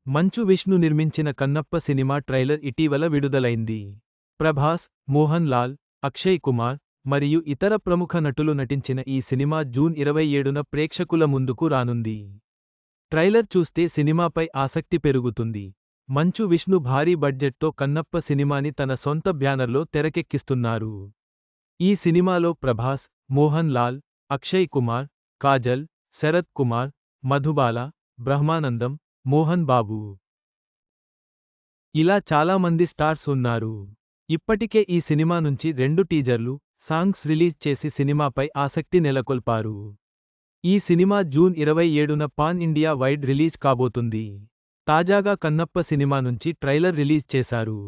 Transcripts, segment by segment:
మంచు విష్ణు నిర్మించిన Kannappa cinema trailer ఇటీవల విడుదలైంది. ప్రభాస్, మోహన్ లాల్, అక్షయ్ కుమార్, మరియు ఇతర ప్రముఖ నటులు నటించిన ఈ సినిమా జూన్ 27న ప్రేక్షకుల ముందుకు రానుంది. ట్రైలర్ చూస్తే సినిమాపై ఆసక్తి పెరుగుతుంది. మంచు విష్ణు భారీ బడ్జెట్తో కన్నప్ప సినిమాని తన సొంత బ్యానర్లో తెరకెక్కిస్తున్నారు. ఈ సినిమాలో ప్రభాస్, మోహన్ లాల్, అక్షయ్ కుమార్, కాజల్, శరత్ కుమార్, మధుబాల, బ్రహ్మానందం, మోహన్ బాబు ఇలా చాలా మంది స్టార్స్ ఉన్నారు. ఇప్పటికే ఈ సినిమా నుంచి 2 టీజర్లు, సాంగ్స్ రిలీజ్ చేసి సినిమాపై ఆసక్తి నెలకొల్పారు. ఈ సినిమా జూన్ 27న పాన్ ఇండియా వైడ్ రిలీజ్ కాబోతుంది. తాజాగా కన్నప్ప సినిమా నుంచి ట్రైలర్ రిలీజ్ చేశారు.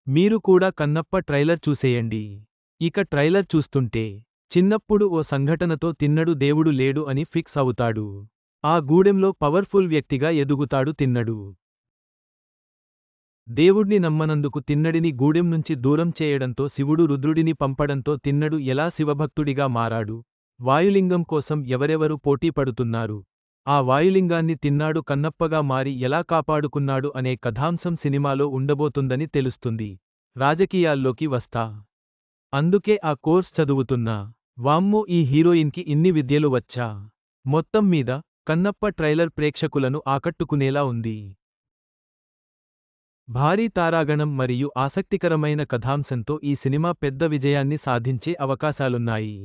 మీరు కూడా కన్నప్ప ట్రైలర్ చూసేయండి. ఇక ట్రైలర్ చూస్తుంటే చిన్నప్పుడు ఓ సంఘటనతో తిన్నడు దేవుడు లేడు అని ఫిక్స్ అవుతాడు. ఆ గూడెంలో పవర్ఫుల్ వ్యక్తిగా ఎదుగుతాడు తిన్నడు. దేవుడ్ని నమ్మనందుకు తిన్నడిని గూడెం నుంచి దూరం చేయడంతో శివుడు రుద్రుడిని పంపడంతో తిన్నడు ఎలా శివభక్తుడిగా మారాడు, వాయులింగం కోసం ఎవరెవరు పోటీ పడుతున్నారు, ఆ వాయులింగాన్ని తిన్నాడు కన్నప్పగా మారి ఎలా కాపాడుకున్నాడు అనే కథాంశం సినిమాలో ఉండబోతుందని తెలుస్తుంది. రాజకీయాల్లోకి వస్తా. అందుకే ఆ కోర్స్ చదువుతున్నా. వామ్మో ఈ హీరోయిన్కి ఇన్ని విద్యలు వచ్చా. మొత్తం మీద కన్నప్ప ట్రైలర్ ప్రేక్షకులను ఆకట్టుకునేలా ఉంది. భారీ తారాగణం మరియు ఆసక్తికరమైన కథాంశంతో ఈ సినిమా పెద్ద విజయాన్ని సాధించే అవకాశాలున్నాయి.